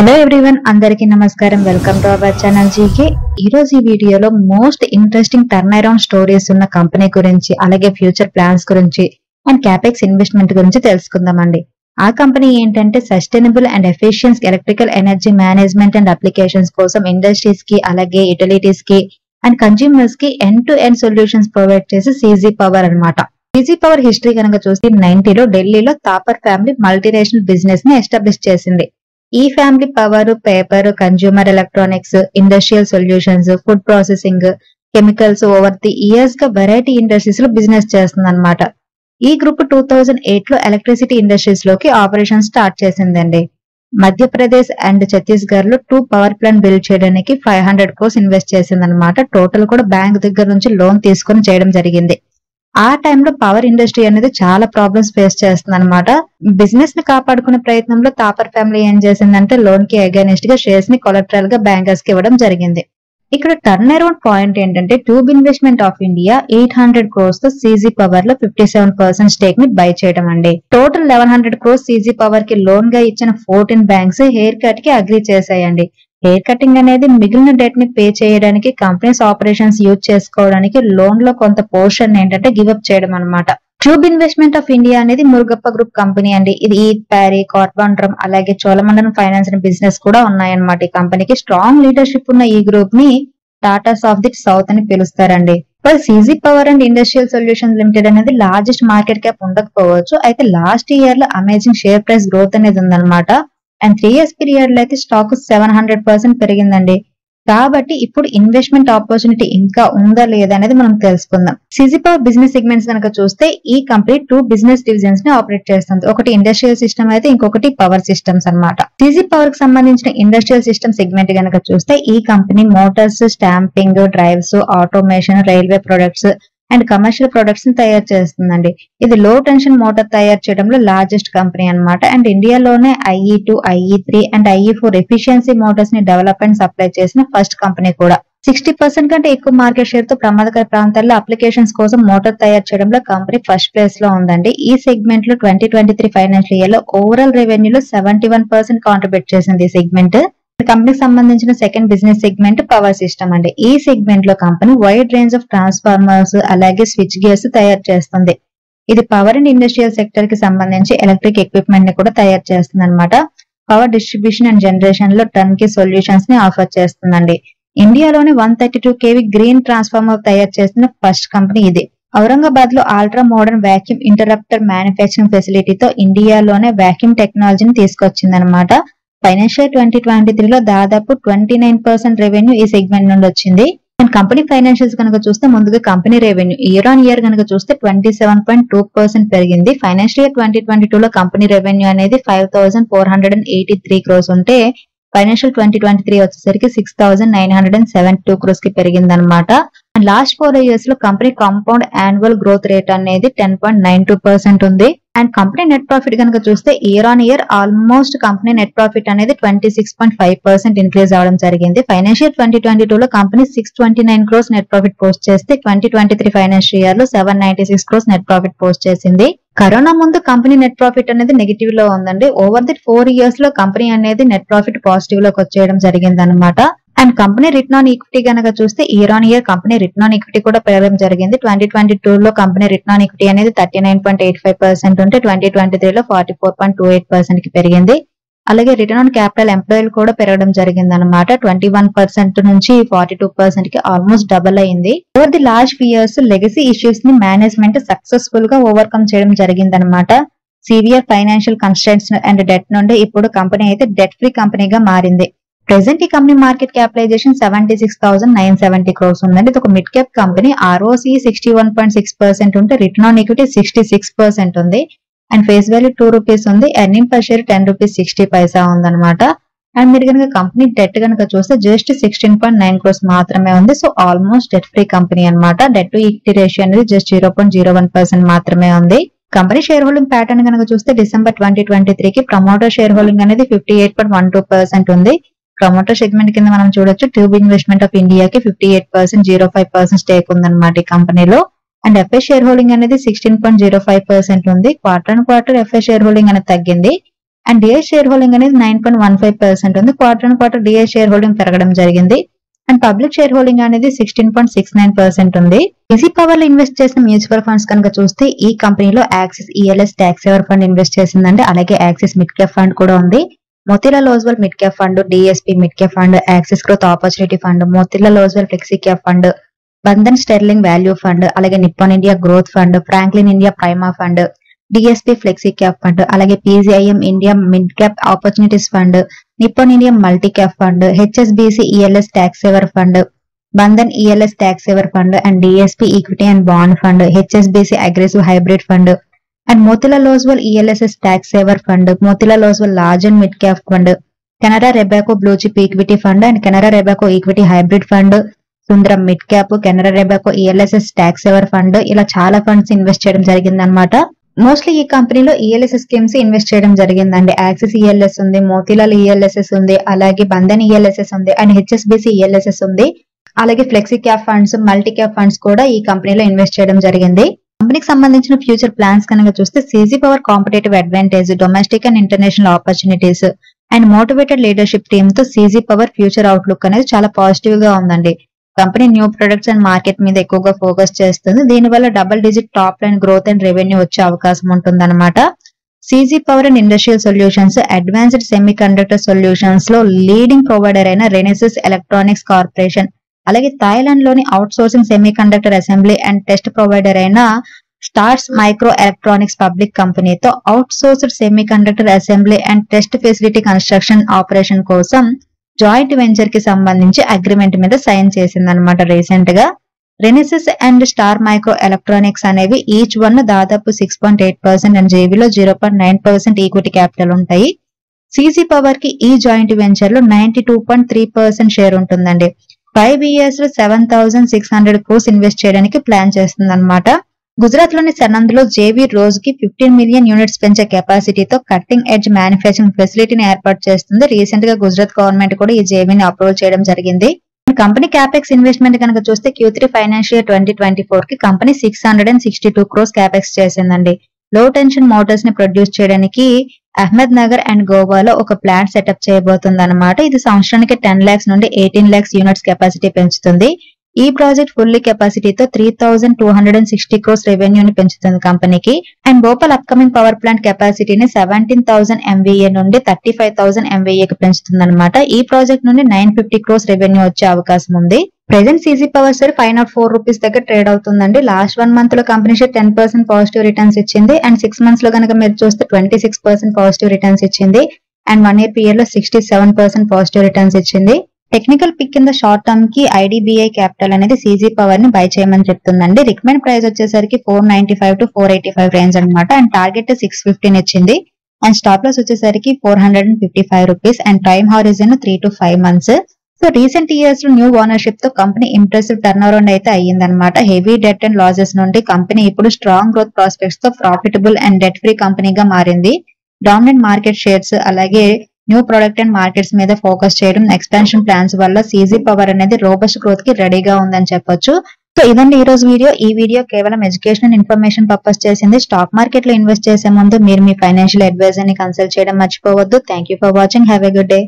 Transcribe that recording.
Hello everyone, అందరికీ నమస్కారం. Welcome to our channel GK. ఈ రోజు ఈ వీడియోలో most interesting turn around stories ఉన్న కంపెనీ గురించి, అలాగే ఫ్యూచర్ ప్లాన్స్ గురించి అండ్ క్యాపెక్స్ ఇన్వెస్ట్మెంట్ గురించి తెలుసుకుందామండి. ఆ కంపెనీ ఏంటంటే sustainable and efficiency electrical energy management and applications కోసం ఇండస్ట్రీస్ కి, అలాగే యుటిలిటీస్ కి అండ్ కన్స్యూమర్స్ కి end to end solutions provide చేసి సీజీ పవర్ అన్నమాట. సీజీ పవర్ హిస్టరీ కనుక చూస్తే 90లో ఢిల్లీలో థాపర్ ఫ్యామిలీ మల్టీనేషనల్ బిజినెస్ ని ఎస్టాబ్లిష్ చేసింది. ఈ family power, paper, consumer electronics, industrial solutions, food processing, chemicals over the years గా వెరైటీ ఇండస్ట్రీస్ లో బిజినెస్ చేస్తుంది అనమాట. ఈ గ్రూప్ 2008లో ఎలక్ట్రిసిటీ ఇండస్ట్రీస్ లోకి ఆపరేషన్ స్టార్ట్ చేసిందండి. మధ్యప్రదేశ్ అండ్ ఛత్తీస్గఢ్ లో 2 పవర్ ప్లాంట్ బిల్డ్ చేయడానికి 500 crores ఇన్వెస్ట్ చేసింది అనమాట. టోటల్ కూడా బ్యాంక్ దగ్గర నుంచి లోన్ తీసుకొని చేయడం జరిగింది. ఆ టైంలో పవర్ ఇండస్ట్రీ అనేది చాలా ప్రాబ్లమ్స్ ఫేస్ చేస్తుంది అనమాట. బిజినెస్ ని కాపాడుకునే ప్రయత్నంలో థాపర్ ఫ్యామిలీ ఏం చేసిందంటే లోన్ కి అగైనెస్ట్ గా షేర్స్ ని కొలెటరల్ గా బ్యాంకర్స్ కి ఇవ్వడం జరిగింది. ఇక్కడ టర్న్ అరౌండ్ పాయింట్ ఏంటంటే tube investment of India 800 crores తో సీజీ పవర్ లో 57% స్టేక్ ని బై చేయడం అండి. టోటల్ 1100 crores సీజీ పవర్ కి లోన్ గా ఇచ్చిన 14 బ్యాంక్స్ హెయిర్ కట్ కి అగ్రీ చేశాయండి. హెయిర్ కటింగ్ అనేది మిగిలిన డెట్ ని పే చేయడానికి, కంపెనీస్ ఆపరేషన్స్ యూజ్ చేసుకోవడానికి లోన్ లో కొంత పోర్షన్ ఏంటంటే గివప్ చేయడం అనమాట. ట్యూబ్ ఇన్వెస్ట్మెంట్ ఆఫ్ ఇండియా అనేది మురుగప్ప గ్రూప్ కంపెనీ అండి. ఇది ఈద్ ప్యారీ, కార్బన్ డ్రమ్, అలాగే చోళమండలం ఫైనాన్స్ బిజినెస్ కూడా ఉన్నాయన్నమాట. ఈ కంపెనీకి స్ట్రాంగ్ లీడర్షిప్ ఉన్న ఈ గ్రూప్ ని టాటాస్ ఆఫ్ ది సౌత్ అని పిలుస్తారండి. CG power and industrial solutions limited అనేది లార్జెస్ట్ మార్కెట్ క్యాప్ ఉండకపోవచ్చు, అయితే లాస్ట్ ఇయర్ లో అమేజింగ్ షేర్ ప్రైస్ గ్రోత్ అనేది ఉందన్నమాట. అండ్ 3 years పీరియడ్ లో అయితే స్టాక్ 700% పెరిగిందండి. కాబట్టి ఇప్పుడు ఇన్వెస్ట్మెంట్ ఆపర్చునిటీ ఇంకా ఉందా లేదా అనేది మనం తెలుసుకుందాం. సీజీ పవర్ బిజినెస్ సెగ్మెంట్స్ కనుక చూస్తే ఈ కంపెనీ 2 బిజినెస్ డివిజన్స్ ని ఆపరేట్ చేస్తుంది. ఒకటి ఇండస్ట్రియల్ సిస్టమ్ అయితే ఇంకొకటి పవర్ సిస్టమ్స్ అన్నమాట. సీజీ పవర్ కి సంబంధించిన ఇండస్ట్రియల్ సిస్టమ్ సెగ్మెంట్ కనుక చూస్తే ఈ company Motors, stamping, drives, automation, railway products and commercial products ని తయారు చేస్తుందండి. ఇది లో టెన్షన్ మోటార్ తయారు చేయడంలో లార్జెస్ట్ కంపెనీ అన్నమాట. అండ్ ఇండియాలోనే IE2, IE3 and IE4 efficiency Motors ని డెవలప్ అండ్ సప్లై చేసిన ఫస్ట్ కంపెనీ కూడా. 60% కంటే ఎక్కువ మార్కెట్ షేర్ తో ప్రమాదకర ప్రాంతాల్లో అప్లికేషన్స్ కోసం మోటార్ తయారు చేయడంలో కంపెనీ ఫస్ట్ ప్లేస్ లో ఉందండి. ఈ సెగ్మెంట్ లో 2023 ఫైనాన్షియల్ ఇయర్ లో ఓవరాల్ రెవెన్యూలో 71% కాంట్రిబ్యూట్ చేసింది ఈ సెగ్మెంట్. కంపెనీకి సంబంధించిన second business segment power system అండి. ఈ సెగ్మెంట్ లో company wide range of transformers, అలాగే స్విచ్ గేర్స్ తయారు చేస్తుంది. ఇది పవర్ అండ్ ఇండస్ట్రియల్ సెక్టర్ కి సంబంధించి ఎలక్ట్రిక్ ఎక్విప్మెంట్ ని కూడా తయారు చేస్తుంది అనమాట. పవర్ డిస్ట్రిబ్యూషన్ అండ్ జనరేషన్ లో టర్న్ కి సొల్యూషన్స్ ని ఆఫర్ చేస్తుందండి. ఇండియాలోనే 132 kV గ్రీన్ ట్రాన్స్ఫార్మర్ తయారు చేస్తున్న ఫస్ట్ కంపెనీ ఇది. ఔరంగాబాద్ లో అల్ట్రా మోడర్న్ వాక్యూమ్ ఇంటరప్టర్ మ్యానుఫ్యాక్చరింగ్ ఫెసిలిటీతో ఇండియాలోనే వాక్యూమ్ టెక్నాలజీని తీసుకొచ్చింది అనమాట. ఫైనాన్షియల్ 2023లో దాదాపు 29% రెవెన్యూ ఈ సెగ్మెంట్ నుండి వచ్చింది. అండ్ కంపెనీ ఫైనాన్షియల్స్ కనుక చూస్తే ముందుగా company revenue year on year కనుక చూస్తే 27.2% పెరిగింది. ఫైనాన్షియల్ ఇయర్ 2022లో కంపెనీ రెవెన్యూ అనేది 5483 crores ఉంటే ఫైనాన్షియల్ 2023 వచ్చేసరికి 6972 crores కి పెరిగింది అనమాట. అండ్ లాస్ట్ 4 years లో company compound annual growth rate అనేది 10.92% ఉంది. అండ్ కంపెనీ నెట్ ప్రాఫిట్ కనుక చూస్తే year on year almost company net profit అనేది 26.5% ఇంక్రీజ్ అవడం జరిగింది. ఫైనాన్షియల్ 2022లో company 629 crores net profit post చేస్తే 2023 ఫైనాన్షియల్ ఇయర్ లో 796 crores నెట్ ప్రాఫిట్ పోస్ట్ చేసింది. కరోనా ముందు కంపెనీ నెట్ ప్రాఫిట్ అనేది నెగిటివ్ లో ఉందండి. ఓవర్ ది 4 years లో కంపెనీ అనేది నెట్ ప్రాఫిట్ పాజిటివ్ లోకి వచ్చేయడం జరిగింది అనమాట. And company return on equity కనుక చూస్తే year on year company return on equity కూడా పెరగడం జరిగింది. 2022లో కంపెనీ రిటర్న్ ఆన్ ఈక్విటీ అనేది 39.85% ఉంటే 2023లో 44.28% కి పెరిగింది. అలాగే రిటర్న్ ఆన్ క్యాపిటల్ ఎంప్లాయీలు కూడా పెరగడం జరిగింది అనమాట. 21% నుంచి 42% కి ఆల్మోస్ట్ డబుల్ అయింది. Over the last few years legacy issues ని మేనేజ్మెంట్ సక్సెస్ఫుల్ గా ఓవర్కమ్ చేయడం జరిగింది అనమాట. Severe financial constraints and debt నుండి ఇప్పుడు కంపెనీ అయితే డెట్ ఫ్రీ కంపెనీగా మారింది. ప్రెసెంట్ ఈ కంపెనీ మార్కెట్ క్యాపిటలైజేషన్ 76,970 crores ఉందండి. ఇది ఒక మిడ్ క్యాప్ కంపెనీ. ROCE 61.6% ఉంటే రిటర్న్ ఆన్ ఈక్విటీ 66% ఉంది. అండ్ ఫేస్ వాల్యూ 2 rupees ఉంది. ఎర్నింగ్ పర్ షేర్ 10.60 rupees ఉందన్నమాట. అండ్ మీరు కనుక కంపెనీ డెట్ కనుక చూస్తే జస్ట్ 16.9 crores మాత్రమే ఉంది. So almost debt free company అనమాట. డెట్ టు ఈక్విటీ రేషియో అనేది జస్ట్ 0.01% మాత్రమే ఉంది. కంపెనీ షేర్ హోల్డింగ్ ప్యాటర్న్ కనుక చూస్తే డిసెంబర్ 2023కి ప్రమోటర్ షేర్ హోల్డింగ్ అనేది 58.12% ఉంది. ప్రమోటర్ సెగ్మెంట్ కింద మనం చూడొచ్చు ట్యూబ్ ఇన్వెస్ట్మెంట్ ఆఫ్ ఇండియాకి 58.05% స్టేక్ ఉందన్నమాట ఈ కంపెనీలో. అండ్ ఎఫ్ఐ షేర్ హోల్డింగ్ అనేది 16.05% ఉంది. Quarter and quarter FI share holding అనేది తగ్గింది. అండ్ డిఐ షేర్ హోల్డింగ్ అనేది 9.15% ఉంది. Quarter and quarter DI share holding పెరగడం జరిగింది. అండ్ పబ్లిక్ షేర్ హోల్డింగ్ అనేది 16.69% ఉంది. ఈజీ పవర్ లో ఇన్వెస్ట్ చేసిన మ్యూచువల్ ఫండ్స్ కనుక చూస్తే ఈ కంపెనీలో axis ELS tax saver fund invest చేసిందండి. అలాగే యాక్సిస్ మిడ్ క్యాప్ ఫండ్ కూడా ఉంది. Motilal Oswal mid cap fund, DSP mid cap fund, axis growth opportunity fund, Motilal Oswal flexi cap fund, Bandhan sterling value fund, అలాగే Nippon India growth fund, Franklin India prima fund, DSP flexi cap fund, అలాగే PGIM India mid cap opportunities fund, Nippon India multi cap fund, HSBC ELS tax saver fund, Bandhan ELS tax saver fund, and DSP equity and bond fund, HSBC aggressive hybrid fund, and Motilal Oswal ELSS tax saver fund, Motilal Oswal large and mid cap fund, Canara Robeco blue chip equity fund and Canara Robeco equity hybrid fund, Sundaram mid cap, Canara Robeco ELSS tax saver fund, ఇలా చాలా funds invest చేయడం జరిగింది అనమాట. Mostly ఈ కంపెనీలో ELSS schemes invest చేయడం జరిగిందండి. Axis ELS ఉంది, మోతీలాల్ ఈఎల్ఎస్ఎస్ ఉంది, అలాగే బంధన్ ఈఎల్ఎస్ఎస్ ఉంది, అండ్ హెచ్ఎస్బిసి ఈఎల్ఎస్ఎస్ ఉంది. అలాగే flexi cap funds, multi cap funds కూడా ఈ కంపెనీలో ఇన్వెస్ట్ చేయడం జరిగింది. కంపెనీకి సంబంధించిన ఫ్యూచర్ ప్లాన్స్ కనుక చూస్తే CG power competitive advantage, domestic and international opportunities and motivated leadership team తో సీజీ పవర్ ఫ్యూచర్ అవుట్లుక్ అనేది చాలా పాజిటివ్ గా ఉందండి. Company new products and market మీద ఎక్కువగా ఫోకస్ చేస్తుంది. దీనివల్ల double digit top line growth and revenue వచ్చే అవకాశం ఉంటుంది అనమాట. CG power and industrial solutions advanced semi conductor solutions లో లీడింగ్ ప్రొవైడర్ అయిన రెనెసిస్ ఎలక్ట్రానిక్స్ కార్పొరేషన్, అలాగే థాయిలాండ్ లోని out sourcing semi conductor assembly and test provider అయిన స్టార్స్ మైక్రో ఎలక్ట్రానిక్స్ పబ్లిక్ కంపెనీతో out sourced semi conductor assembly and test facility construction operation కోసం joint venture కి సంబంధించి agreement మీద సైన్ చేసిందనమాట రీసెంట్ గా. రెనెసిస్ అండ్ స్టార్ మైక్రో ఎలక్ట్రానిక్స్ అనేవి each one దాదాపు 6.8% అండ్ జేబీలో 0.9% ఈక్విటీ క్యాపిటల్ ఉంటాయి. సీజీ పవర్ కి ఈ జాయింట్ వెంచర్ లో 92.3% షేర్ ఉంటుందండి. 5 years లో 7,600 crores ఇన్వెస్ట్ చేయడానికి ప్లాన్ చేస్తుంది అనమాట. గుజరాత్ లోని సనంద్ లో జేవీ రోజుకి 15 million యూనిట్స్ పెంచే కెపాసిటీతో కట్టింగ్ ఎడ్జ్ మ్యానుఫ్యాక్చరింగ్ ఫెసిలిటీని ఏర్పాటు చేస్తుంది. రీసెంట్ గా గుజరాత్ గవర్నమెంట్ కూడా ఈ జేవీని అప్రూవ్ చేయడం జరిగింది. కంపెనీ క్యాపెక్స్ ఇన్వెస్ట్మెంట్ కనుక చూస్తే Q3 ఫైనాన్షియల్ 2024 కి కంపెనీ 662 crores క్యాపెక్స్ చేసిందండి. లో టెన్షన్ మోటార్స్ ని ప్రొడ్యూస్ చేయడానికి అహ్మద్ నగర్ అండ్ గోవాలో ఒక ప్లాంట్ సెటప్ చేయబోతుంది అనమాట. ఇది సంవత్సరానికి 10 lakhs నుండి 18 lakhs యూనిట్స్ కెపాసిటీ పెంచుతుంది. ఈ ప్రాజెక్ట్ ఫుల్లీ కెపాసిటీతో 3,260 crores రెవెన్యూని పెంచుతుంది కంపెనీకి. And Bhopal upcoming power plant కెపాసిటీని 17,000 MVA నుండి 35,000 MVA కి పెంచుతుంది అనమాట. ఈ ప్రాజెక్ట్ నుండి 950 crores రెవెన్యూ వచ్చే అవకాశం ఉంది. Present CG power share 504 rupees దగ్గర ట్రేడ్ అవుతుందండి. లాస్ట్ 1 month లో కంపెనీ షేర్ 10% పాజిటివ్ రిటర్న్స్ ఇచ్చింది. అండ్ 6 months లో కనుక మీరు చూస్తే 26% పాజిటివ్ రిటర్న్స్ ఇచ్చింది. అండ్ 1 year పీరియడ్ లో 67% పాజిటివ్ రిటర్న్స్ ఇచ్చింది. టెక్నికల్ పిక్ కింద షార్ట్ టర్మ్ కి ఐడిబిఐ క్యాపిటల్ అనేది సీజీ పవర్ ని బై చేయమని చెప్తుందండి. రికమెండ్ ప్రైస్ వచ్చేసరికి 495 to 485 రేంజ్ అనమాట. అండ్ టార్గెట్ 615 ఇచ్చింది. అండ్ స్టాప్ లాస్ వచ్చేసరికి 455 rupees. And time horizon 3 to 5 months. So recent years లో న్యూ ఓనర్షిప్ తో కంపెనీ ఇంప్రెసివ్ టర్న్ అరౌండ్ అయితే అయ్యిందనమాట. హెవీ డెట్ అండ్ లాసెస్ నుండి కంపెనీ ఇప్పుడు స్ట్రాంగ్ గ్రోత్ ప్రాస్పెక్ట్స్ తో ప్రాఫిటబుల్ అండ్ డెట్ ఫ్రీ కంపెనీగా మారింది. Dominant market shares, అలాగే new product and markets మీద focus చేయడం, ఎక్స్పాన్షన్ ప్లాన్స్ వల్ల సీజీ పవర్ అనేది రోబస్ట్ గ్రోత్ కి రెడీగా ఉందని చెప్పొచ్చు. సో ఇదండి ఈ రోజు వీడియో. ఈ వీడియో కేవలం ఎడ్యుకేషన్ ఇన్ఫర్మేషన్ పర్పస్ చేసింది. స్టాక్ మార్కెట్ లో ఇన్వెస్ట్ చేసే ముందు మీరు మీ ఫైనాన్షియల్ అడ్వైజర్ ని కన్సల్ట్ చేయడం మర్చిపోవద్దు. Thank you for watching. Have a good day.